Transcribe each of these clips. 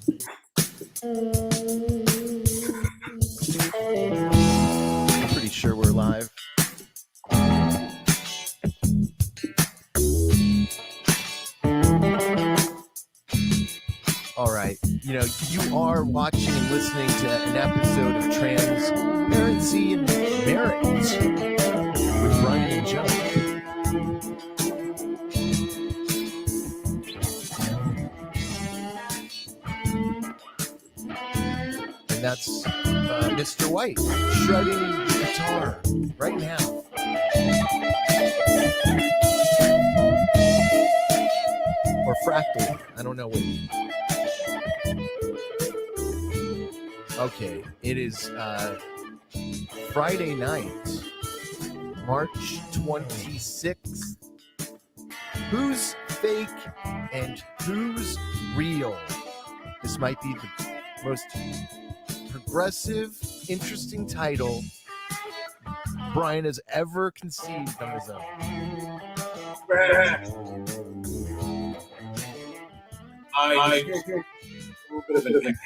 I'm pretty sure we're live. All right. You are watching and listening to an episode of Transparency and Merit with Brian and Joe. And that's Mr. White shredding the guitar right now. Or fractal. I don't know which. Okay, it is Friday night, March 26th. Who's fake and who's real? This might be the most progressive, interesting title Brian has ever conceived on his own. I a little bit of an echo,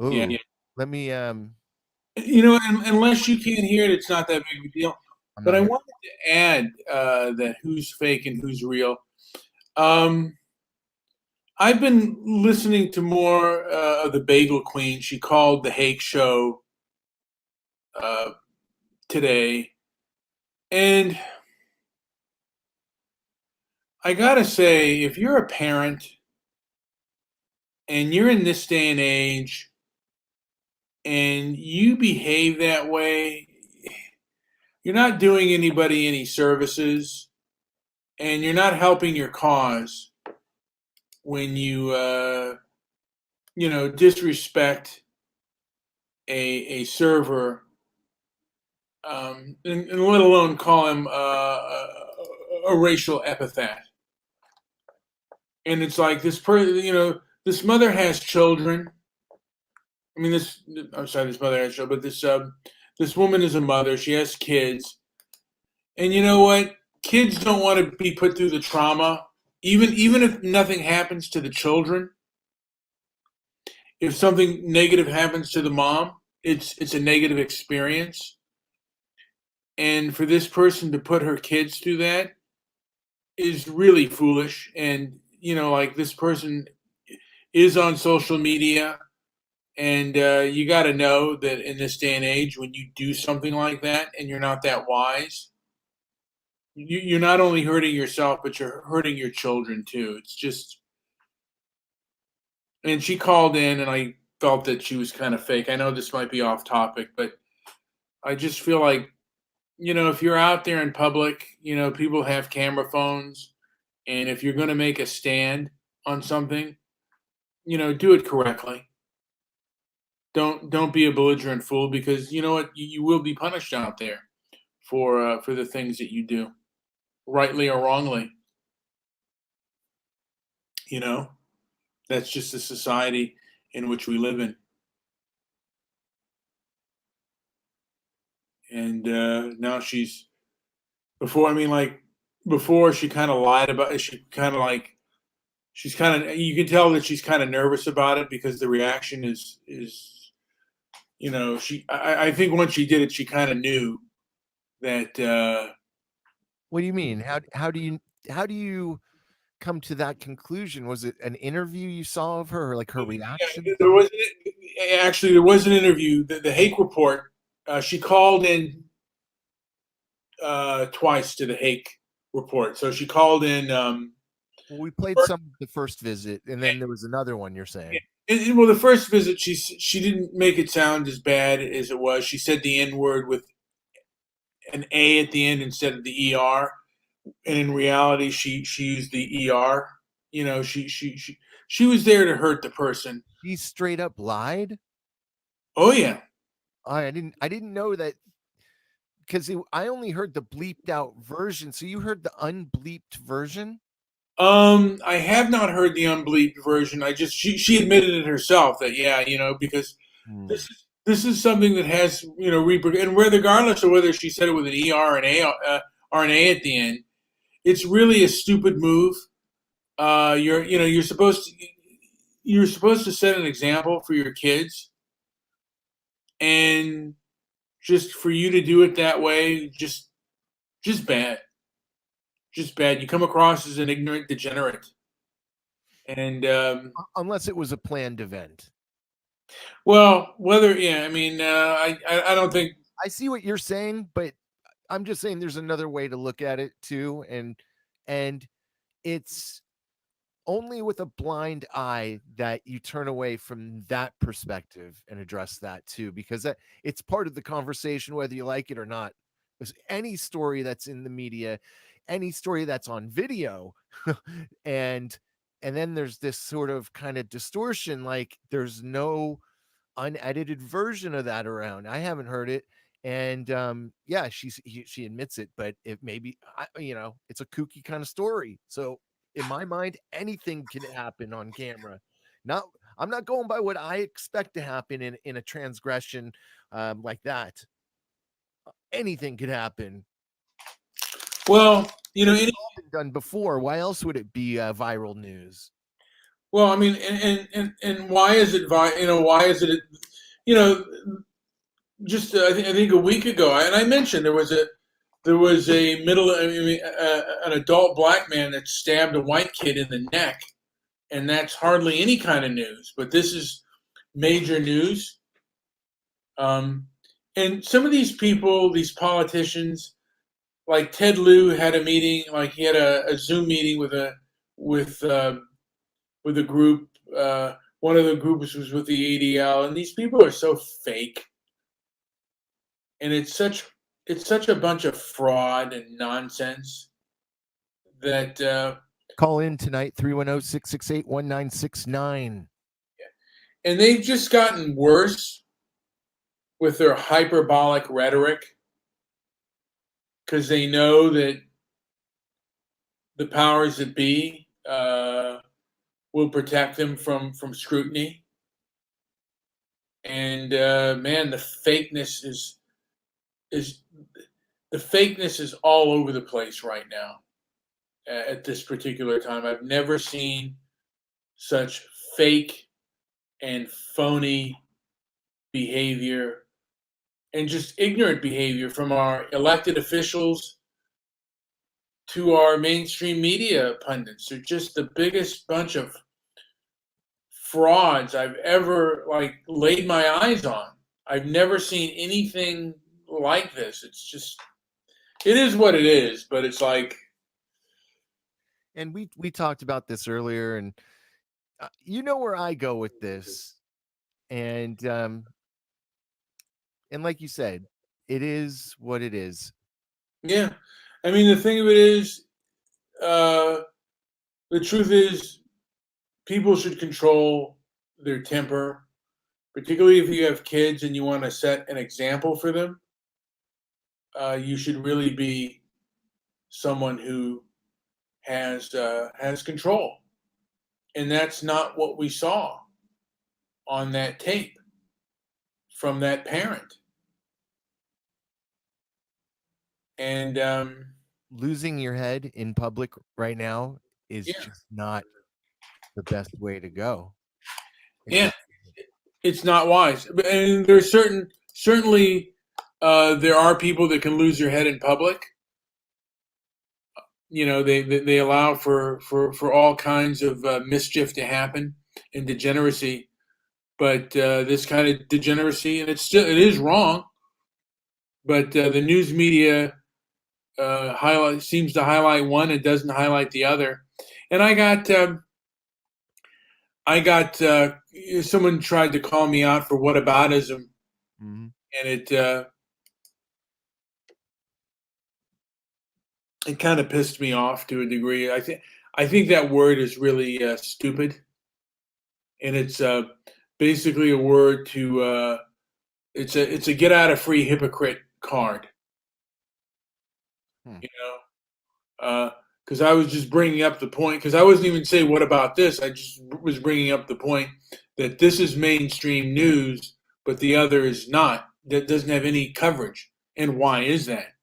Ooh, yeah. Let me unless you can't hear it, it's not that big of a deal. But I wanted to add that who's fake and who's real. I've been listening to more of the Bagel Queen. She called the Hake Show today, and I gotta say, if you're a parent and you're in this day and age and you behave that way, you're not doing anybody any services and you're not helping your cause when you, disrespect a server, and let alone call him a racial epithet. And it's like this this mother has children. I mean, this mother has children, but this woman is a mother. She has kids. And you know what? Kids don't want to be put through the trauma, even if nothing happens to the children. If something negative happens to the mom, it's a negative experience. And for this person to put her kids through that is really foolish. And, this person is on social media. And you got to know that in this day and age, when you do something like that and you're not that wise, you're not only hurting yourself, but you're hurting your children too. It's just, and she called in and I felt that she was kind of fake. I know this might be off topic, but I just feel like, if you're out there in public, people have camera phones. And if you're going to make a stand on something, do it correctly. Don't be a belligerent fool, because you know what, you will be punished out there for the things that you do, rightly or wrongly. That's just the society in which we live in. And now before she kind of lied about it. You can tell that she's kind of nervous about it because the reaction is. I think once she did it, she kind of knew that. What do you mean? How do you come to that conclusion? Was it an interview you saw of her, or like her reaction? There was an interview. The Hake Report. She called in twice to the Hake Report. So she called in. Well, we played some of the first visit, and then there was another one. You're saying. Well, the first visit, she didn't make it sound as bad as it was. She said the N word with an A at the end instead of the ER, and in reality, she used the ER. She was there to hurt the person. She straight up lied. Oh yeah. I didn't know that, because I only heard the bleeped out version. So you heard the unbleeped version? I have not heard the unbleeped version. She admitted it herself that because this is something that has and regardless of whether she said it with an ER or an A at the end, it's really a stupid move you're supposed to set an example for your kids, and just for you to do it that way, just bad, just bad. You come across as an ignorant degenerate, and Unless it was a planned event. well, whether yeah, I mean, I don't think. I see what you're saying, but I'm just saying there's another way to look at it too, and it's only with a blind eye that you turn away from that perspective and address that too, because it's part of the conversation, whether you like it or not. Because any story that's in the media, any story that's on video, and and then there's this sort of kind of distortion, like there's no unedited version of that around. I haven't heard it. And yeah, she admits it, but it maybe it's a kooky kind of story. So in my mind, anything can happen on camera. Not I'm not going by what I expect to happen in a transgression like that. Anything could happen. Well, It's all been done before. Why else would it be viral news? well, I mean, and why is it why is it just I think a week ago, and I mentioned there was a an adult black man that stabbed a white kid in the neck, and that's hardly any kind of news, but this is major news. And some of these people, these politicians, like Ted Lieu had a meeting, like he had a Zoom meeting with with a group. One of the groups was with the ADL, and these people are so fake, and it's such a bunch of fraud and nonsense that Call in tonight 310-668-1969. and they've just gotten worse with their hyperbolic rhetoric because they know that the powers that be will protect them from scrutiny. And man, the fakeness is the fakeness is all over the place right now at this particular time. I've never seen such fake and phony behavior and just ignorant behavior from our elected officials to our mainstream media pundits. They're just the biggest bunch of frauds I've ever laid my eyes on. I've never seen anything like this. It is what it is, but it's like. And we talked about this earlier, and you know where I go with this, and like you said, it is what it is. Yeah, I mean the thing of it is, the truth is, people should control their temper, particularly if you have kids and you want to set an example for them. You should really be someone who has control, and that's not what we saw on that tape from that parent. And losing your head in public right now is just not the best way to go. It's not wise. And there's certainly there are people that can lose their head in public. They allow for all kinds of mischief to happen and degeneracy, but this kind of degeneracy, and it is wrong. But the news media seems to highlight one and doesn't highlight the other. And I got someone tried to call me out for whataboutism, and it kind of pissed me off to a degree. I think that word is really stupid, and it's basically a word to it's a get out of free hypocrite card. Because I was just bringing up the point, because I wasn't even saying what about this. I just was bringing up the point that this is mainstream news, but the other is not. That doesn't have any coverage. And why is that?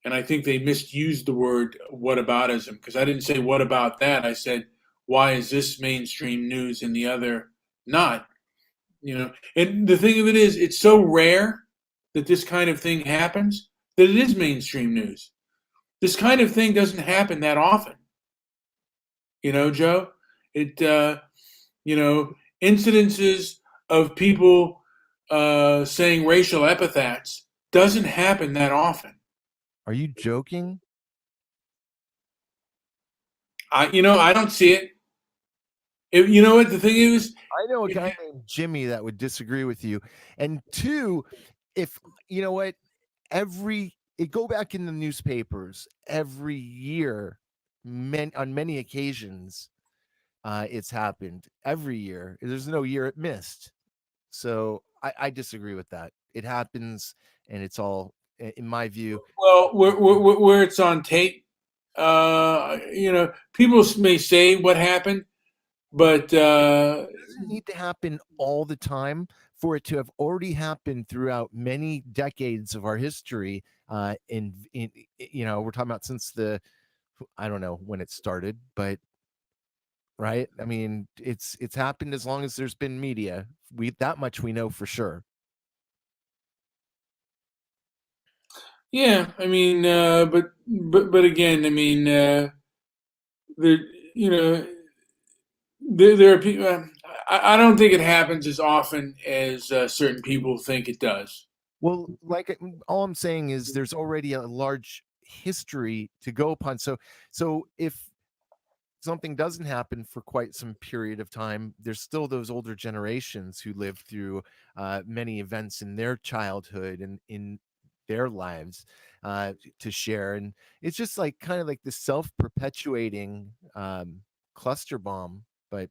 And I think they misused the word whataboutism, because I didn't say what about that. I said, why is this mainstream news and the other not? And the thing of it is, it's so rare that this kind of thing happens that it is mainstream news. This kind of thing doesn't happen that often. Joe? It, incidences of people saying racial epithets doesn't happen that often. Are you joking? I don't see it. You know what the thing is? I know a guy named Jimmy that would disagree with you. And two, if you know what, go back in the newspapers every year, on many occasions, it's happened every year. There's no year it missed. So I disagree with that. It happens, and it's all, in my view. Well, where it's on tape, people may say what happened, but It doesn't need to happen all the time for it to have already happened throughout many decades of our history. We're talking about since I don't know when it started, but right. I mean, it's happened as long as there's been media. That much we know for sure. yeah, I mean, but again, I mean, there, you know, there are people. I don't think it happens as often as certain people think it does. Well, all I'm saying is there's already a large history to go upon. So if something doesn't happen for quite some period of time, there's still those older generations who lived through many events in their childhood and in their lives to share. And it's just like kind of like this self-perpetuating cluster bomb. But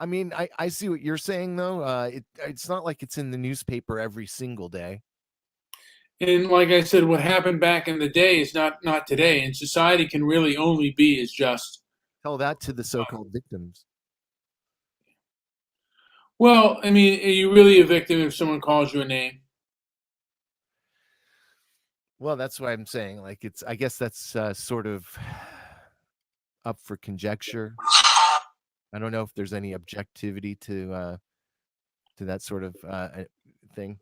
I mean, I see what you're saying though. It's not like it's in the newspaper every single day. And like I said, what happened back in the day is not today, and society can really only be as just. Tell that to the so-called victims. Well, I mean, are you really a victim if someone calls you a name? Well, that's what I'm saying. Like I guess that's sort of up for conjecture. I don't know if there's any objectivity to that sort of thing.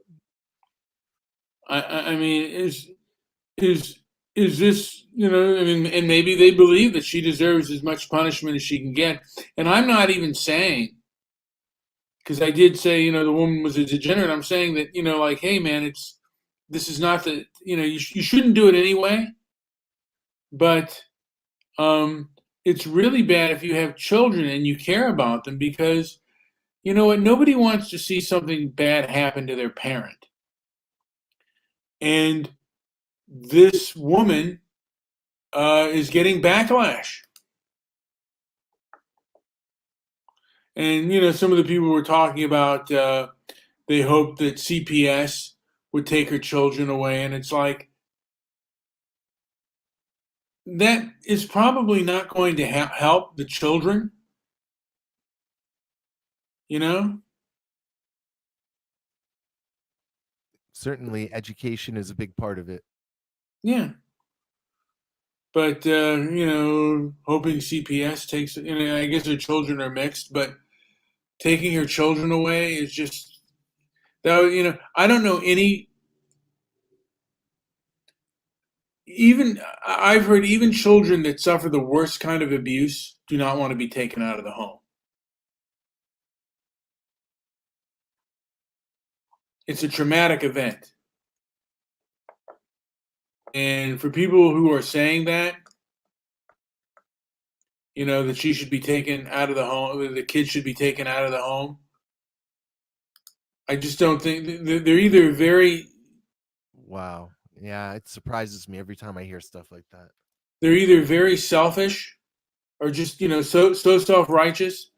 I mean, is is this, I mean, and maybe they believe that she deserves as much punishment as she can get. And I'm not even saying, because I did say, the woman was a degenerate. I'm saying that, like, hey, man, this is not the, you shouldn't do it anyway. But it's really bad if you have children and you care about them, because you know what? Nobody wants to see something bad happen to their parent. And this woman is getting backlash. And, some of the people were talking about they hope that CPS would take her children away. And it's like, that is probably not going to help the children, you know? Certainly, education is a big part of it. Yeah. But, hoping CPS takes, I guess her children are mixed, but taking her children away is just, that, I don't know any, even, I've heard even children that suffer the worst kind of abuse do not want to be taken out of the home. It's a traumatic event. And for people who are saying that, that she should be taken out of the home, the kids should be taken out of the home, I just don't think they're either very. Wow. Yeah, it surprises me every time I hear stuff like that. They're either very selfish or just, so self-righteous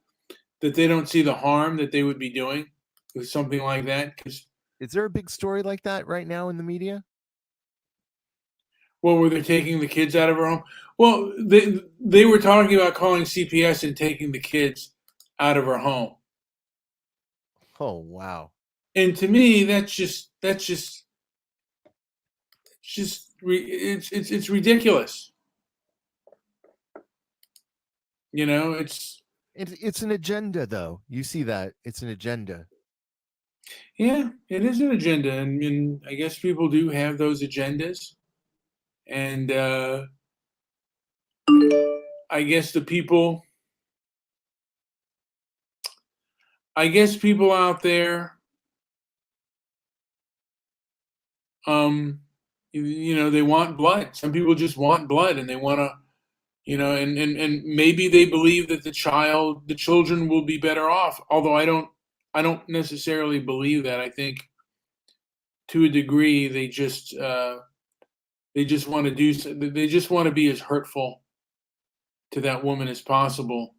that they don't see the harm that they would be doing with something like that. Because, Is there a big story like that right now in the media? well, were they taking the kids out of her home? Well, they were talking about calling CPS and taking the kids out of her home. Oh, wow. And to me, that's just it's ridiculous. You know, It's an agenda, though. You see that it's an agenda. yeah, it is an agenda, and I guess people do have those agendas, and I guess the people, I guess people out there, um, they want blood. Some people just want blood, and they want to, and maybe they believe that the children will be better off. Although I don't necessarily believe that. I think to a degree they just want to they just want to be as hurtful to that woman as possible.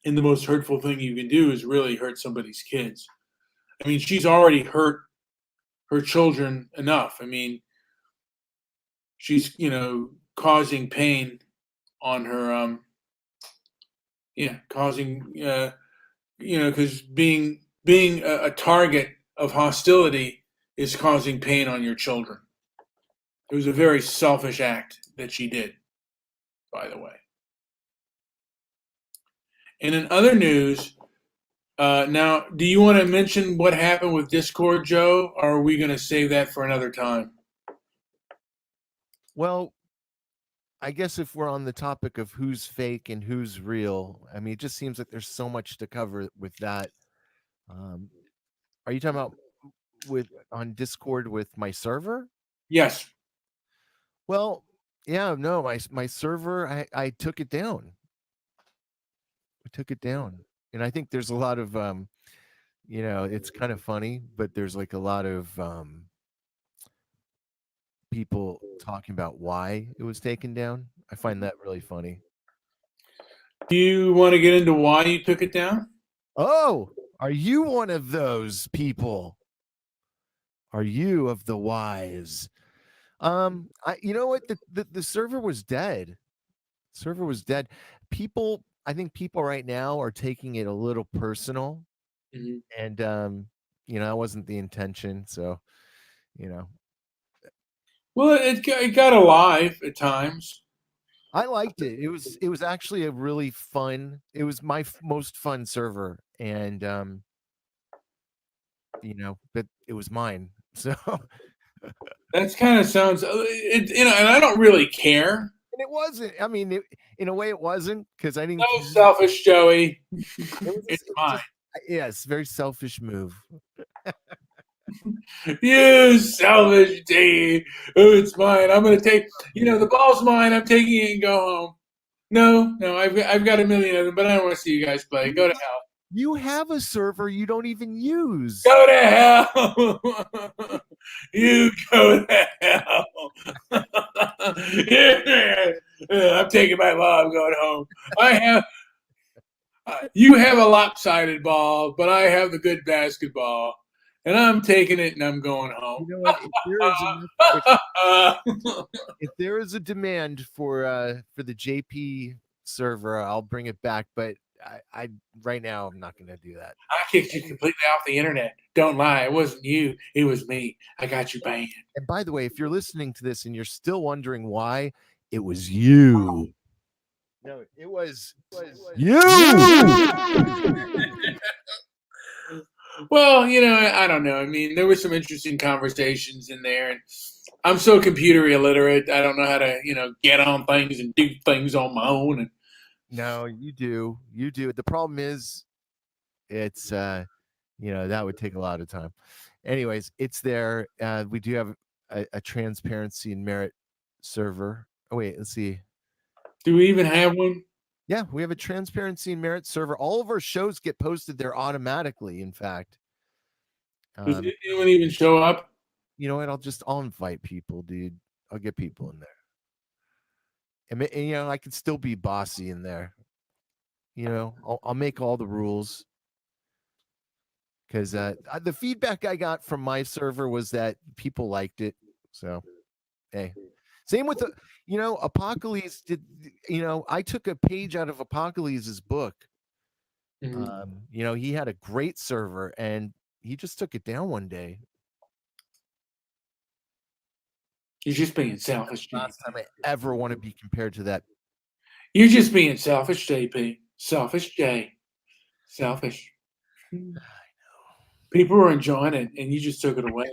And the most hurtful thing you can do is really hurt somebody's kids. I mean, she's already hurt her children enough. I mean, she's causing pain on her yeah, causing because being a target of hostility is causing pain on your children. It was a very selfish act that she did, by the way. And in other news, now, do you want to mention what happened with Discord, Joe, or are we going to save that for another time? Well, I guess if we're on the topic of who's fake and who's real, I mean, it just seems like there's so much to cover with that. Um, are you talking about with on Discord with my server? Yes. Well, yeah, no, my server, I took it down. I took it down, and I think there's a lot of it's kind of funny, but there's like a lot of people talking about why it was taken down. I find that really funny. Do you want to get into why you took it down? Oh, are you one of those people? Are you of the wise? I you know what the server was dead. Server was dead. People, I think people right now are taking it a little personal, Mhm. and that wasn't the intention. So, you know, Well, it got alive at times. I liked it. It was actually a really fun. It was my most fun server, and but it was mine. So, and That's kind of sounds, and I don't really care. it wasn't. I mean, in a way, it wasn't because I So didn't care. selfish, Joey. It's It was mine. just yes, very selfish move. You selfish D. Oh, it's mine. I'm gonna take. The ball's mine. I'm taking it and go home. No, no. I've got a million of them, but I don't want to see you guys play. Go to hell. You have a server you don't even use. Go to hell. You go to hell. Yeah. I'm taking my ball. I'm going home. I have. You have a lopsided ball, but I have the good basketball, and I'm taking it and I'm going home. You know what? If there is a demand for the JP server, I'll bring it back. But I right now I'm not going to do that. I kicked you completely off the internet. Don't lie. It wasn't you. It was me. I got you banned. And by the way, if you're listening to this and you're still wondering why, it was you. No, it was you. Well, I don't know. I mean, there were some interesting conversations in there, and I'm so computer illiterate. I don't know how to, get on things and do things on my own. And No, you do. You do. The problem is it's that would take a lot of time. Anyways, it's there. We do have a transparency and merit server. Oh wait, let's see. do we even have one? Yeah, we have a transparency and merit server. All of our shows get posted there automatically. In fact, Does um, anyone even show up? you know what? I'll invite people, dude. I'll get people in there, and I can still be bossy in there. I'll make all the rules because the feedback I got from my server was that people liked it. So hey, same with the Apocalypse did. I took a page out of Apocalypse's book. Mhm. He had a great server and he just took it down one day. You're just being selfish, Last JP. time I ever want to be compared to that. You're just being selfish, JP. Selfish, J. Selfish. People were enjoying it, and you just took it away.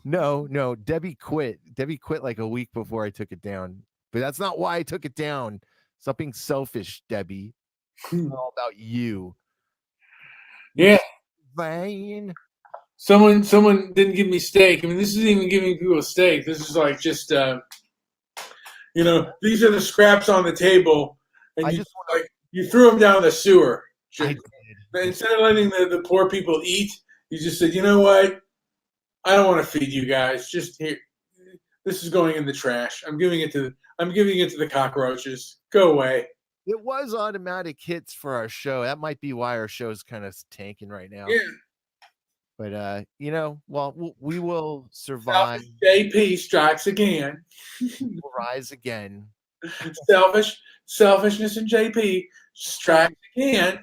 No, no, Debbie quit. Debbie quit like a week before I took it down. But that's not why I took it down. Stop being selfish, Debbie. It's all about you. You're Yeah. so vain. Someone didn't give me steak. I mean, this isn't even giving people steak. This is like just these are the scraps on the table, and I you just want you threw them down the sewer. to. I But did. instead of letting the poor people eat, you just said, you know what? I don't want to feed you guys. Just here, this is going in the trash. I'm giving it to the cockroaches. Go away. It was automatic hits for our show. That might be why our show's kind of tanking right now. Yeah. But well, we will survive. Selfish JP strikes again. We'll rise again. Selfishness in JP strikes again.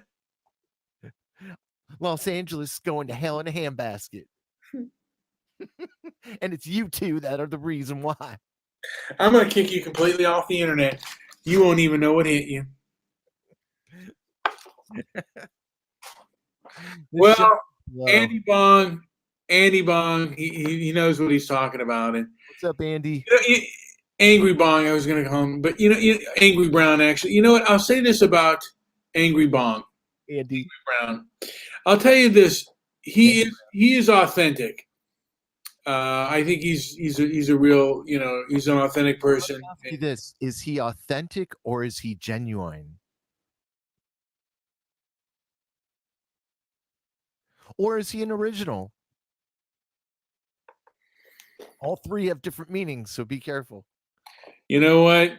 Los Angeles going to hell in a handbasket. And it's you two that are the reason why. I'm gonna kick you completely off the internet. You won't even know what hit you. This show, Well, whoa. Andy Bong, he knows what he's talking about, and What's up, Andy? Angry Bong, I was going to call him, but Angry Brown. Actually, you know what? I'll say this about Angry Bong, Andy. Brown. I'll tell you this: he is authentic. I think he's a real, he's an authentic person. Let me ask you this: is he authentic or is he genuine? Or is he an original? All three have different meanings, so be careful. You know what?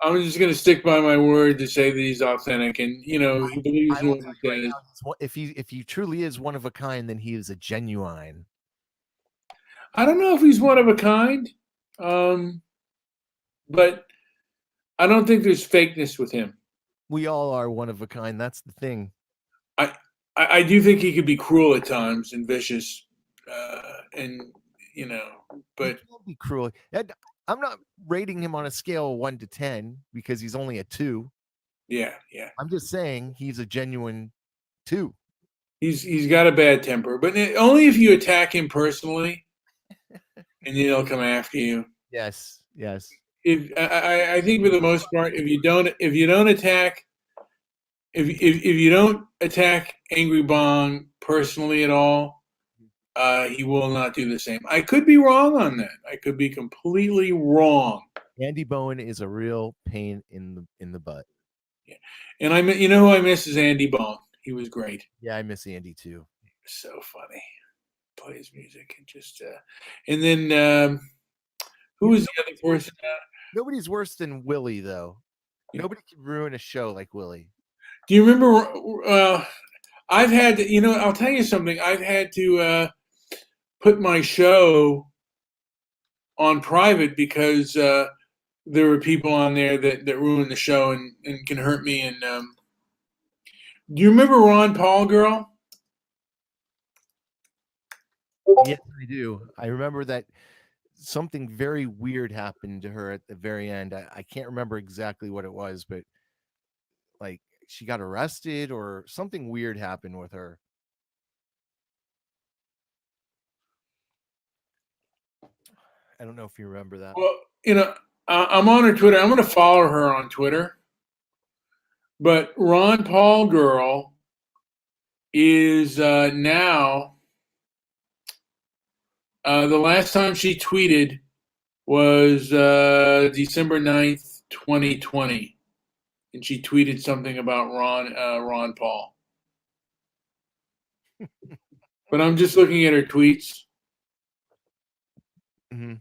I'm just going to stick by my word to say that he's authentic, and he believes I in will what tell he you right says. now, if he truly is one of a kind, then he is a genuine. I don't know if he's one of a kind, um, but I don't think there's fakeness with him. We all are one of a kind. That's the thing. I I do think he could be cruel at times and vicious, and He but can be cruel. And I'm not rating him on a scale of 1 to 10 because he's only a 2. yeah, yeah, I'm just saying he's a genuine 2. he's got a bad temper, but only if you attack him personally, and then he'll come after you. Yes, yes. If I think for the most part, if you don't attack if you don't attack Angry Bong personally at all, he will not do the same. I could be wrong on that. I could be completely wrong. Andy Bowen is a real pain in the butt. Yeah. And you know who I miss is Andy Bong. He was great. Yeah, I miss Andy too. So funny. Play his music and just and then who was the other person? Nobody's worse than Willie though. Nobody can ruin a show like Willie. Do you remember? I've had to, I'll tell you something. I've had to put my show on private because there were people on there that ruin the show and can hurt me. And do you remember Ron Paul girl? Yes, I do. I remember that something very weird happened to her at the very end. I can't remember exactly what it was, but like she got arrested or something weird happened with her. I don't know if you remember that. Well, I'm on her Twitter. I'm going to follow her on Twitter. But Ron Paul girl is now the last time she tweeted was December 9th, 2020. And she tweeted something about Ron Paul. But I'm just looking at her tweets, Mm-hmm.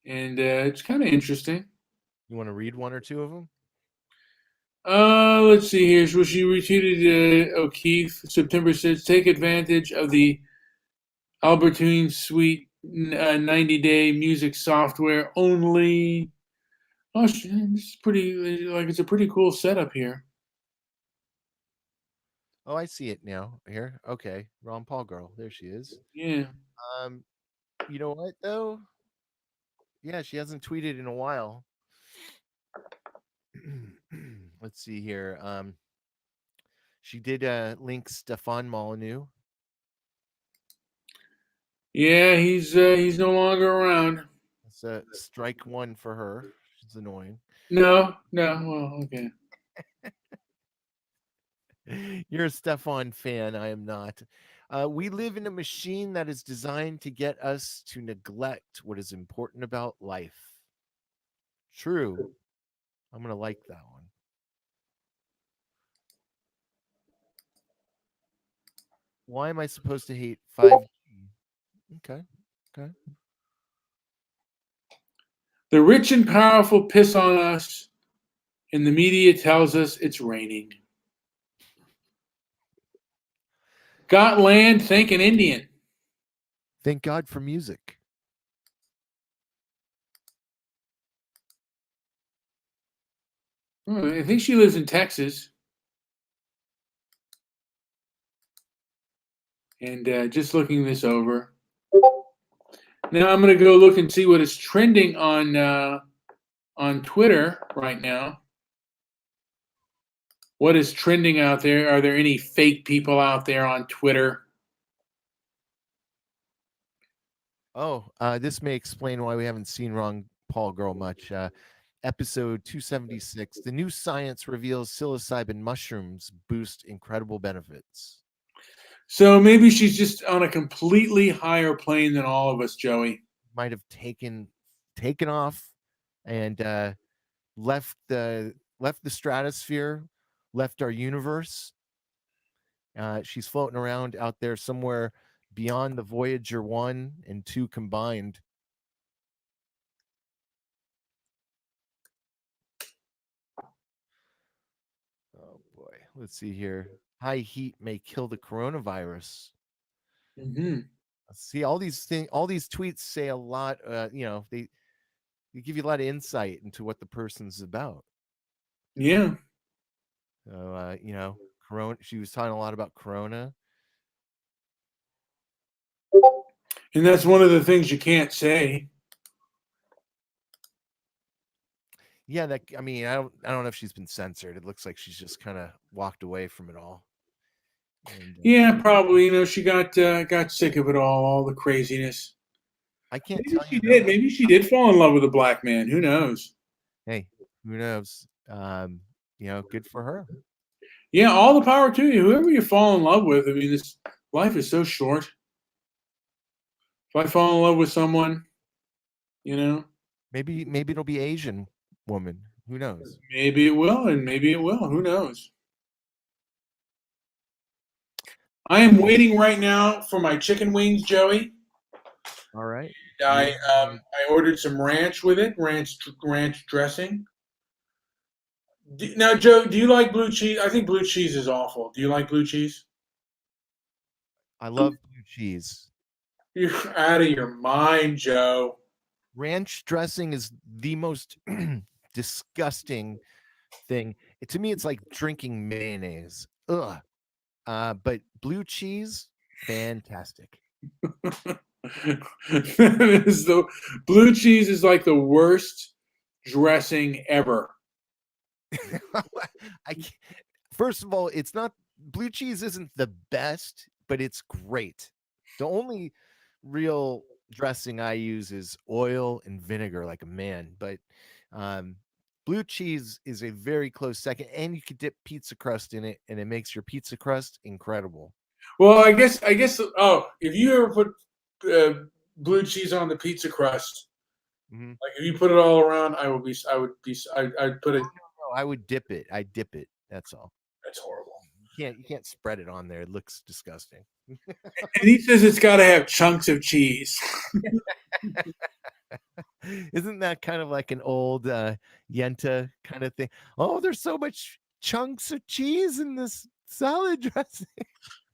and it's kind of interesting. You want to read one or two of them? Let's see here. So she retweeted O'Keefe, September 6th. Take advantage of the Albertine Suite 90-day music software only. Oh, this is pretty. Like it's a pretty cool setup here. Oh, I see it now. Here. Okay. Ron Paul girl. There she is. Yeah. Um, you know what though? Yeah, she hasn't tweeted in a while. Let's see here. She did link Stefan Molyneux. Yeah, he's no longer around. That's a strike one for her. She's annoying. No, no. Well, okay. You're a Stefan fan. I am not. We live in a machine that is designed to get us to neglect what is important about life. True. I'm going to like that one. Why am I supposed to hate 5G? Okay. Okay. The rich and powerful piss on us, and the media tells us it's raining. Got land? Thank an Indian. Thank God for music. Oh, I think she lives in Texas. And just looking this over. Now I'm going to go look and see what is trending on Twitter right now. What is trending out there? Are there any fake people out there on Twitter? Oh, this may explain why we haven't seen Wrong Paul Girl much. Episode 276. The new science reveals psilocybin mushrooms boost incredible benefits. So maybe she's just on a completely higher plane than all of us, Joey. Might have taken off and left the stratosphere, left our universe. She's floating around out there somewhere beyond the Voyager 1 and 2 combined. Oh boy. Let's see here. High heat may kill the coronavirus. Mm-hmm. See, all these tweets say a lot. They give you a lot of insight into what the person's about. Yeah. So Corona. She was talking a lot about Corona. And that's one of the things you can't say. Yeah, that I mean, I don't know if she's been censored. It looks like she's just kind of walked away from it all. And Yeah, probably. She got sick of it all the craziness. I can't Maybe tell she you did. though. Maybe she did fall in love with a black man. Who knows? Hey, who knows? Good for her. Yeah, all the power to you. Whoever you fall in love with. I mean, this life is so short. If I fall in love with someone, you know, Maybe it'll be Asian woman. Who knows? maybe it will, and maybe it will. Who knows? I am waiting right now for my chicken wings, Joey. All right. I I ordered some ranch with it, ranch dressing. Now, Joe, do you like blue cheese? I think blue cheese is awful. Do you like blue cheese? I love blue cheese. You're out of your mind, Joe. Ranch dressing is the most disgusting thing. To me, it's like drinking mayonnaise. Ugh. But blue cheese, fantastic. The blue cheese is like the worst dressing ever. I can't, first of all, it's not blue cheese isn't the best, but it's great. The only real dressing I use is oil and vinegar, like a man. But um, blue cheese is a very close second, and you could dip pizza crust in it, and it makes your pizza crust incredible. Well, I guess. Oh, if you ever put blue cheese on the pizza crust, Mhm. like if you put it all around, I'd put it. No, I would dip it. I dip it. That's all. That's horrible. You can't spread it on there. It looks disgusting. And he says it's got to have chunks of cheese. Isn't that kind of like an old Yenta kind of thing? Oh, there's so much chunks of cheese in this salad dressing.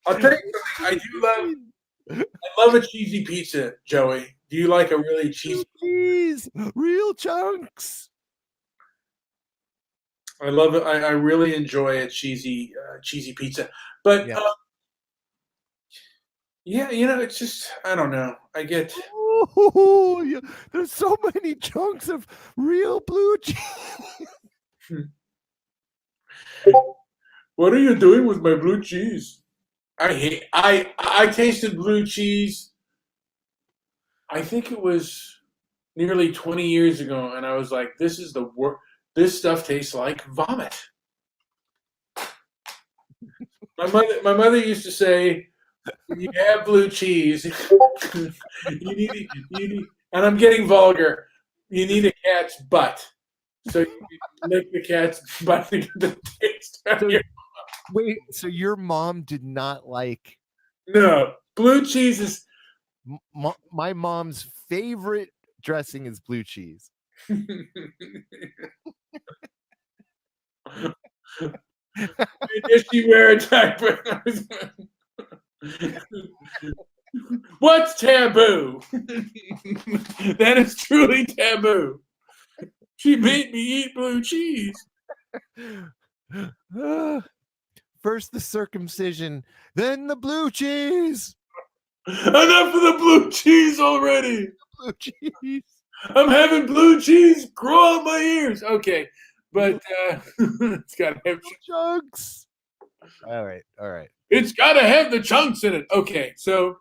I'll tell you something. I love a cheesy pizza, Joey. Do you like a really cheesy? Cheese, real chunks. I love it. I really enjoy a cheesy pizza. But Yeah. yeah, it's just I don't know. I get. Oh, yeah, there's so many chunks of real blue cheese. What are you doing with my blue cheese? I tasted blue cheese. I think it was nearly 20 years ago, and I was like, "This is the worst. This stuff tastes like vomit." My mother used to say, "When you have blue cheese, and I'm getting vulgar. You need a cat's butt, so you lick the cat's butt to get the taste out of So your wait, so your mom did not like no blue cheese is." my mom's favorite dressing is blue cheese. Does she wear a diaper? What's taboo? That is truly taboo. She made me eat blue cheese. First the circumcision, then the blue cheese. Enough of the blue cheese already. Blue cheese. I'm having blue cheese grow out my ears. Okay, but it's got to have Chunks. All right, all right. it's got to have the chunks in it. Okay, so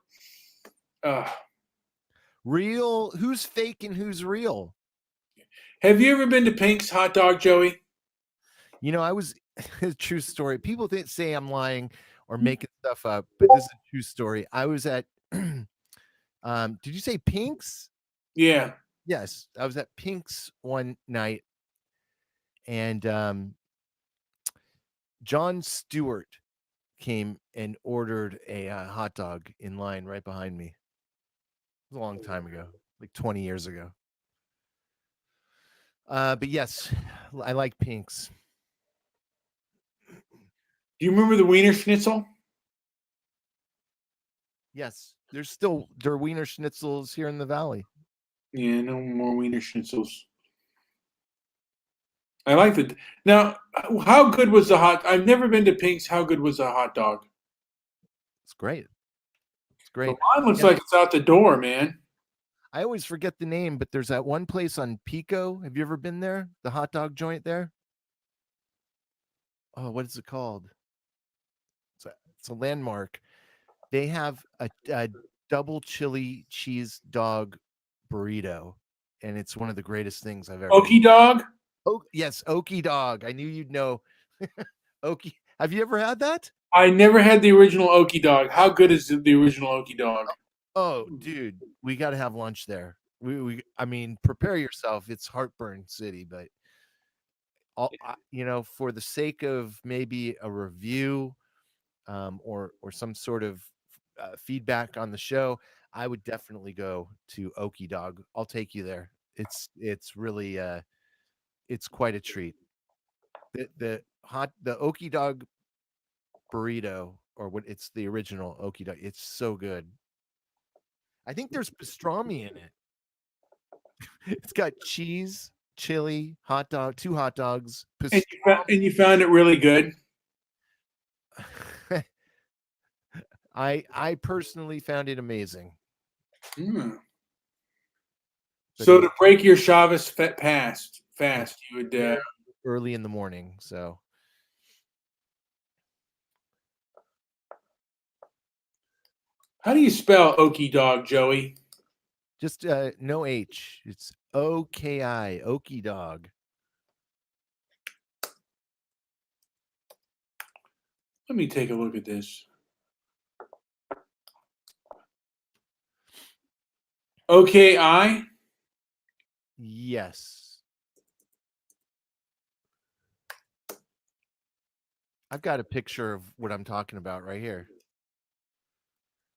uh, Real, who's fake and who's real? have you ever been to Pink's Hot Dog, Joey? You know, I was a true story. People didn't say I'm lying or making stuff up, but this is a true story. I was at did you say Pink's? Yeah. Yes, I was at Pink's one night and John Stewart came and ordered a hot dog in line right behind me. It was a long time ago, like 20 years ago. But yes, I like Pink's. Do you remember the Wiener Schnitzel? Yes, there's still der Wiener Schnitzels here in the valley. Yeah, no more Wiener Schnitzels. I like the now. How good was the hot? I've never been to Pink's. How good was the hot dog? It's great. It's The great. line looks And like it's out the door, man. I always forget the name, but there's that one place on Pico. Have you ever been there? The hot dog joint there? Oh, what is it called? It's a landmark. They have a double chili cheese dog burrito, and it's one of the greatest things I've ever Okie eaten. dog. Oh, yes, Okie dog. I knew you'd know. Okie. Have you ever had that? I never had the original Okie dog. How good is the original Okie dog? Oh, dude, we got to have lunch there. I mean, prepare yourself. It's heartburn city, but for the sake of maybe a review, or some sort of feedback on the show, I would definitely go to Okie Dog. I'll take you there. It's really it's quite a treat. The Okie Dog burrito, or what, it's the original Okie Dog. It's so good. I think there's pastrami in it. It's got cheese, chili, hot dog, two hot dogs, And you found it really good. I personally found it amazing. Mm. But So it to break your Shabbos fast, you would. yeah, early in the morning. So How do you spell Okie dog, Joey? just no H. It's OKI, Okie Dog. Let me take a look at this. OKI. Yes. I've got a picture of what I'm talking about right here.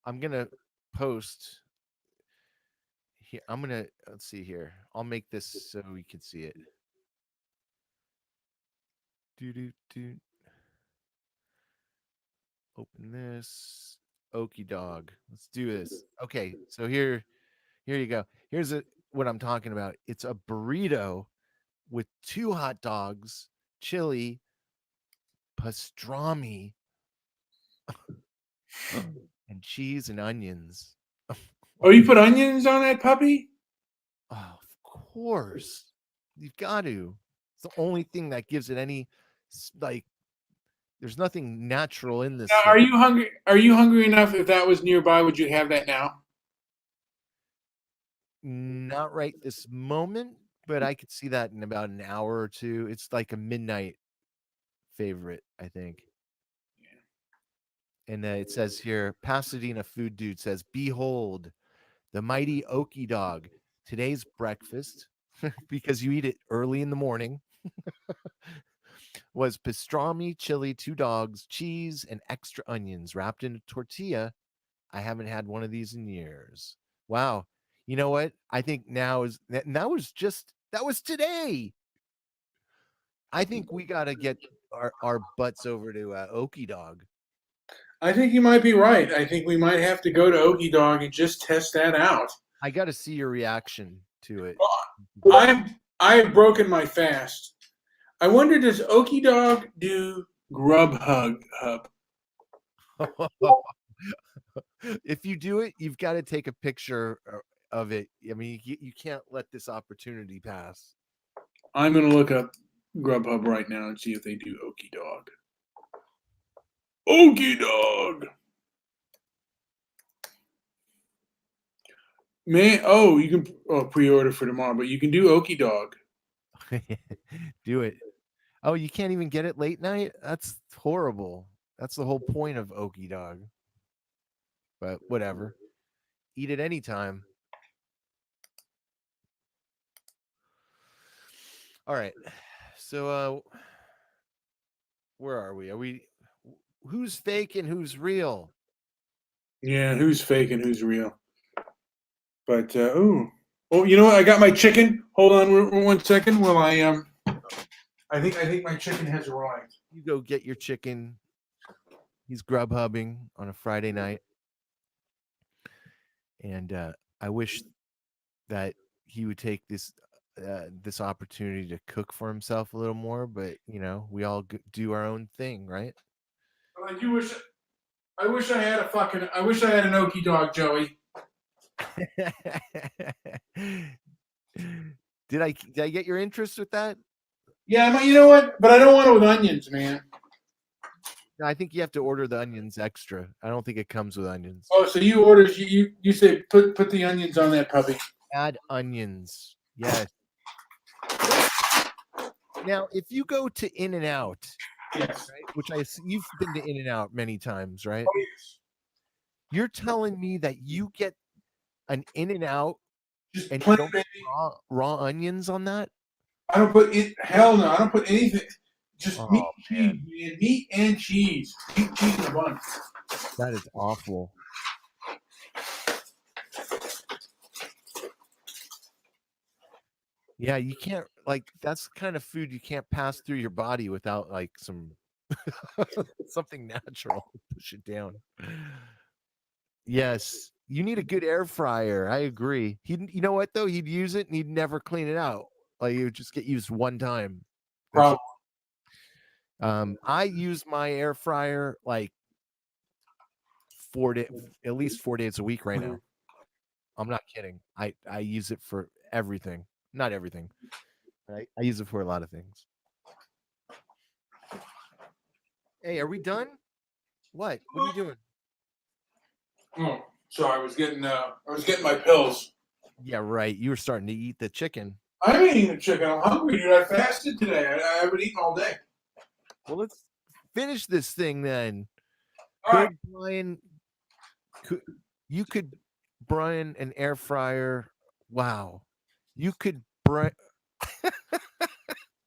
I'm gonna post here. Let's see here. I'll make this so we can see it. Do do do. Open this. Okie Dog. Let's do this. Okay, so here you go. Here's what I'm talking about. It's a burrito with two hot dogs, chili, pastrami, and cheese and onions. Oh, you put onions on that puppy? Oh, of course. You've got to. It's the only thing that gives it any like there's nothing natural in this Now, stuff. Are you hungry enough? If that was nearby, would you have that now? Not right this moment, but I could see that in about an hour or two. It's like a midnight favorite, I think. And it says here, Pasadena Food Dude says, "Behold, the mighty Okie dog. Today's breakfast, because you eat it early in the morning, was pastrami, chili, two dogs, cheese, and extra onions wrapped in a tortilla. I haven't had one of these in years." Wow. You know what? I think now is that was today. I think we got to get our butts over to Okie Dog. I think you might be right. I think we might have to go to Okie Dog and just test that out. I got to see your reaction to it. I've broken my fast. I wonder, does Okie Dog do Grub Hub? If you do it, you've got to take a picture of it. I mean, you can't let this opportunity pass. I'm going to look up Grubhub right now and see if they do Okie Dog. Okie Dog. Man, oh, you can pre-order for tomorrow, but you can do Okie Dog. Do it. Oh, you can't even get it late night? That's horrible. That's the whole point of Okie Dog. But whatever. Eat it anytime. All right. So where are we? Who's fake and who's real? Yeah, who's fake and who's real? But oh, you know what? I got my chicken. Hold on 1 second. While I think my chicken has arrived. You go get your chicken. He's grub hubbing on a Friday night. And I wish that he would take this opportunity to cook for himself a little more, but we all do our own thing, right? But I do wish. I wish I had I wish I had an Okie Dog, Joey. Did I get your interest with that? Yeah, but you know what? But I don't want it with onions, man. No, I think you have to order the onions extra. I don't think it comes with onions. Oh, so you order you say put the onions on that puppy. Add onions. Yes. Now, if you go to In-N-Out, Yes. right, which you've been to In-N-Out many times, right? Oh, yes. You're telling me that you get an In-N-Out Just and you plain don't put baby. raw onions on that? I don't put it. Hell no, I don't put anything. Just meat Oh and man, cheese, man. Meat and cheese. Meat, cheese, and a bun. that is awful. Yeah, you can't that's the kind of food you can't pass through your body without like some something natural to push it down. Yes, you need a good air fryer. I agree. You know what though? He'd use it and he'd never clean it out. Like it would just get used one time. That's Probably. it. I use my air fryer like 4 day, at least 4 days a week right now. I'm not kidding. I use it for everything. Not everything. Right? I use it for a lot of things. Hey, are we done? What? What are you doing? Oh, sorry. I was getting my pills. Yeah, right. You were starting to eat the chicken. I'm eating the chicken. I'm hungry, dude. I fasted today. I haven't eaten all day. Well, let's finish this thing then. All right. Brian, could you could Brian an air fryer? Wow. You could Brian.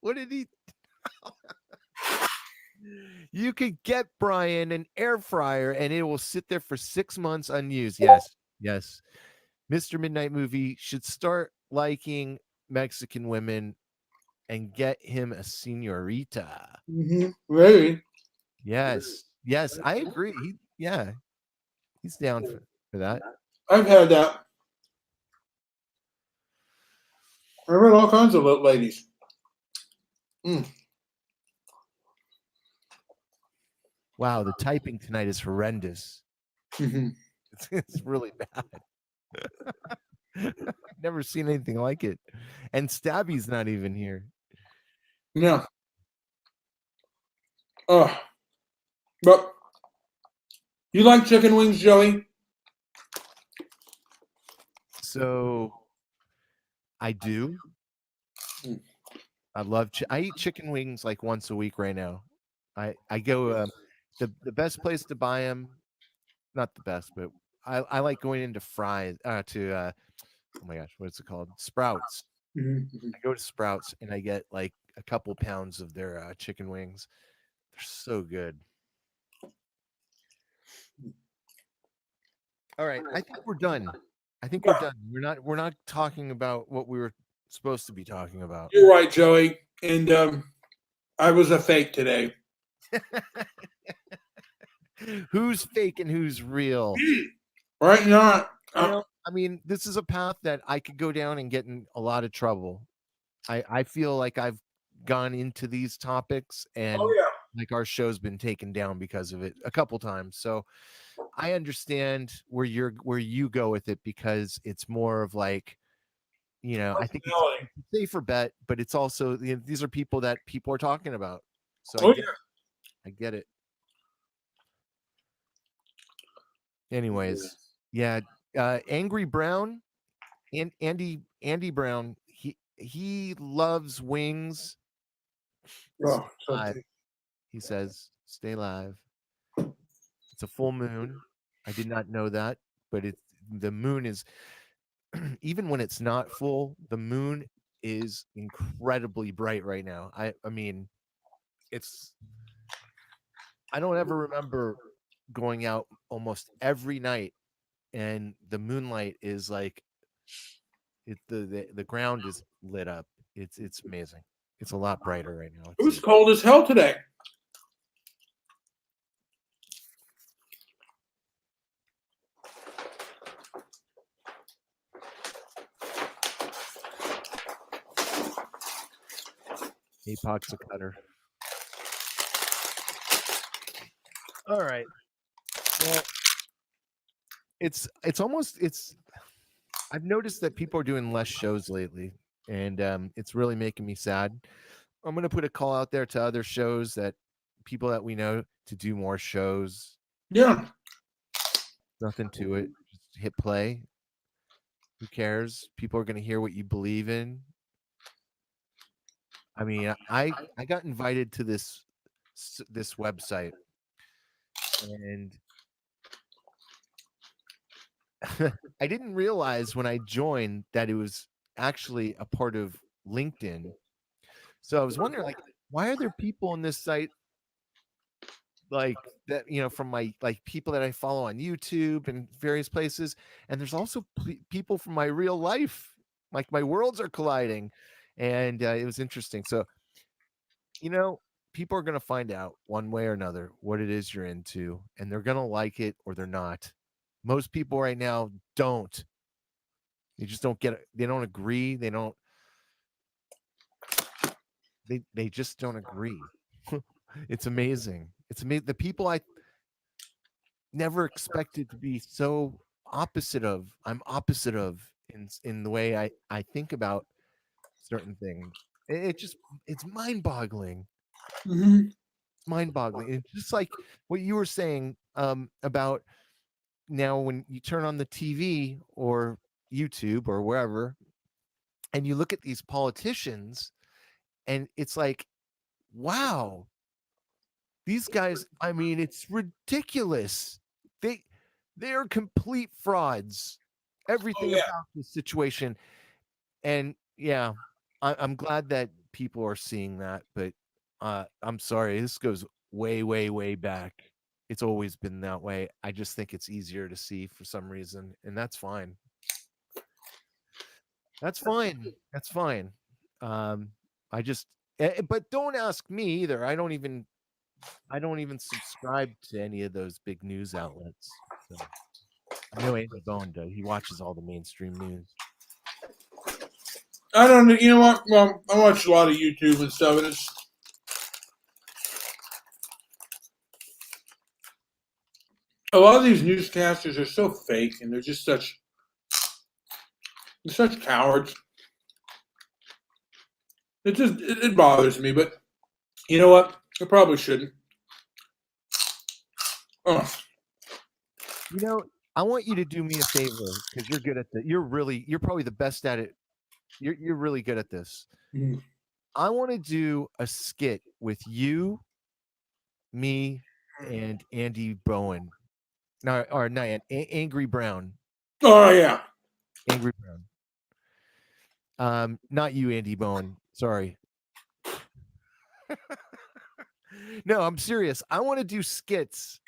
What did he? You could get Brian an air fryer and it will sit there for 6 months unused. Yes, yes. Mr. Midnight Movie should start liking Mexican women and get him a senorita. Ready? Yes, yes, I agree. Yeah, he's down for that. I've had that. I've had all kinds of ladies. Mm. Wow, the typing tonight is horrendous. Mm-hmm. It's really bad. Never seen anything like it. And Stabby's not even here. No. Oh, but you like chicken wings, Joey? So I do. Mm. I love I eat chicken wings like once a week right now. I go the best place to buy them, not the best, but I like going into fries to oh my gosh, what's it called? Sprouts. Mhm. I go to Sprouts and I get like a couple pounds of their chicken wings. They're so good. All right, I think we're done. I think we're done. We're not talking about what we were supposed to be talking about. You're right, Joey. And I was a fake today. Who's fake and who's real? Right? Not. I mean, this is a path that I could go down and get in a lot of trouble. I feel like I've gone into these topics Oh and yeah. like our show's been taken down because of it a couple times. So I understand where you go with it because it's more of like, I think Personality. it's a safer bet, but it's also these are people that people are talking about. So Oh yeah. I get it. Anyways, yeah, Angry Brown and Andy Brown, he loves wings. Stay Oh, so live, he says, stay live. It's a full moon. I did not know that, but the moon is even when it's not full, the moon is incredibly bright right now. I mean, it's I don't ever remember going out almost every night and the moonlight is like the ground is lit up. It's amazing. It's a lot brighter right now. it It's was cold as hell today. Apoc's a cutter. All right. Well, it's almost it's I've noticed that people are doing less shows lately, and it's really making me sad. I'm gonna put a call out there to other shows that people that we know to do more shows. Yeah. Nothing to it. Just hit play. Who cares? People are gonna hear what you believe in. I mean, I got invited to this website, and I didn't realize when I joined that it was actually a part of LinkedIn. So I was wondering, like, why are there people on this site like that? From my like people that I follow on YouTube and various places, and there's also people from my real life. Like my worlds are colliding, and it was interesting. So you know, people are going to find out one way or another what it is you're into, and they're going to like it or they're not. Most people right now don't. They just don't get it. They don't agree. They just don't agree. It's amazing. It's amazing. The people I never expected to be so opposite of. I'm opposite of in the way I think about certain things. It just it's mind-boggling. Hmm. Mind-boggling. It's just like what you were saying about now when you turn on the TV or YouTube or wherever and you look at these politicians and it's like, wow, these guys, I mean, it's ridiculous. They they are complete frauds. Oh Everything yeah. about this situation. And yeah, I'm glad that people are seeing that, but I'm sorry, this goes way, way, way back. It's always been that way. I just think it's easier to see for some reason, and that's fine. That's fine. That's fine. Um, I just, but don't ask me either. I don't even subscribe to any of those big news outlets. So I know Andy Bone does. He watches all the mainstream news. I don't know. You know what? Well, I watch a lot of YouTube and stuff, and it's a lot of these newscasters are so fake, and they're just such They're such cowards. It bothers me, but you know what? I probably shouldn't. Oh, You know, I want you to do me a favor because you're good at the. You're probably the best at it. You're really good at this. mm. I want to do a skit with you, me, and Andy Bowen. No, or not Angry Brown. Oh yeah. Angry Brown. Not you, Andy Bowen. Sorry. No, I'm serious. I want to do skits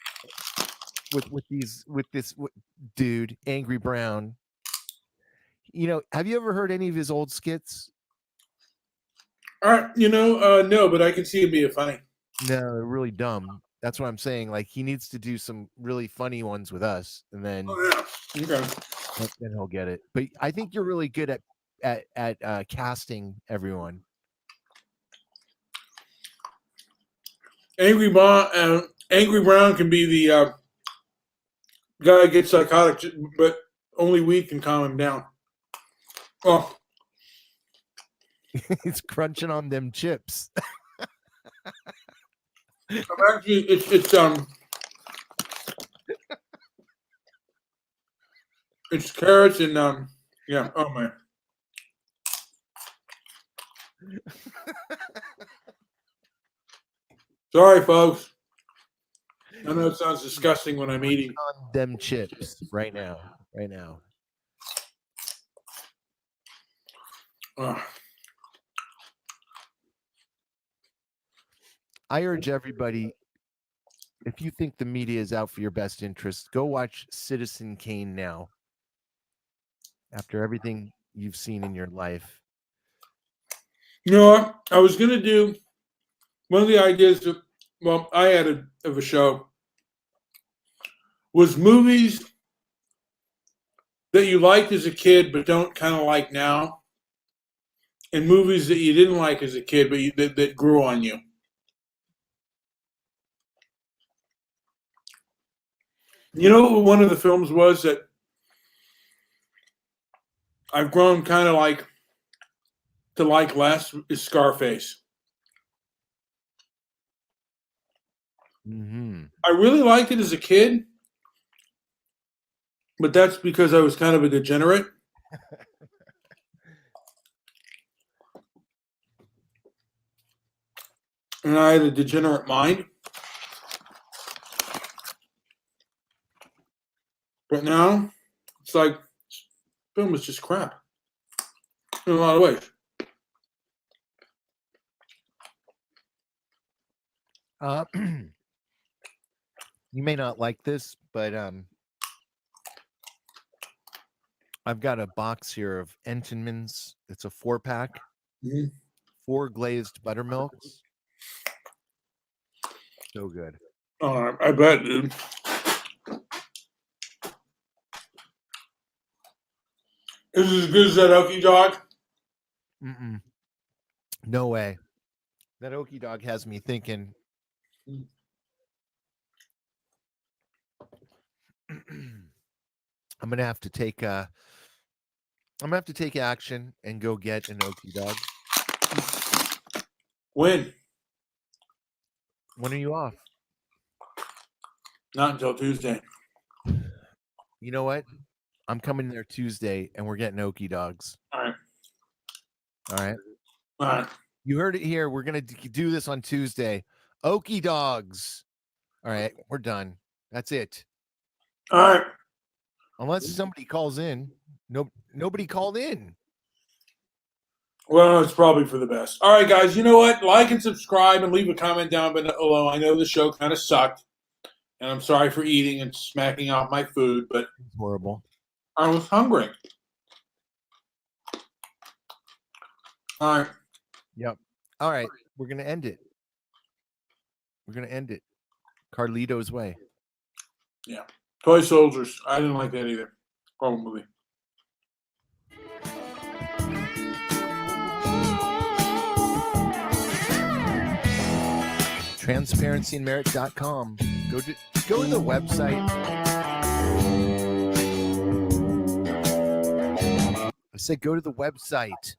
with this dude, Angry Brown. You know, have you ever heard any of his old skits? No, but I can see it being funny. No, they're really dumb. That's what I'm saying. Like he needs to do some really funny ones with us, and then Oh yeah. Okay. then he'll get it. But I think you're really good at casting everyone. Angry Brown can be the guy that gets psychotic, but only we can calm him down. Oh, He's crunching on them chips. actually, it's carrots and yeah. Oh man. Sorry, folks. I know it sounds disgusting when I'm eating. On them chips right now. Right now. Oh. I urge everybody, if you think the media is out for your best interest, go watch Citizen Kane now. After everything you've seen in your life. You know what? I was going to do one of the ideas I had of a show was movies that you liked as a kid but don't kind of like now, and movies that you didn't like as a kid but that grew on you. You know what one of the films was that I've grown kind of like to like less is Scarface. Mm-hmm. I really liked it as a kid, but that's because I was kind of a degenerate. And I had a degenerate mind. But now, it's like, film is just crap. In a lot of ways. You may not like this, but I've got a box here of Entenmann's. It's a 4-pack, 4 glazed buttermilks. So good. Oh, I bet, dude. Is it as good as that Okie dog? Mm-mm. No way. That Okie dog has me thinking. I'm gonna have to take action and go get an Okie dog. When? When are you off? Not until Tuesday. You know what? I'm coming there Tuesday and we're getting Okie dogs. All right. All right. All right. You heard it here. We're gonna do this on Tuesday. Okie dogs. All right, we're done. That's it. All right. Unless somebody calls in. Nobody called in. Well, it's probably for the best. All right, guys. You know what? Like and subscribe and leave a comment down below. I know the show kind of sucked, and I'm sorry for eating and smacking out my food, but It's horrible. I was hungry. All right. Yep. All right. We're gonna end it. Carlito's Way. Yeah. Toy Soldiers. I didn't like that either. Horrible movie. transparencyandmerit.com. Go to the website. said go to the website.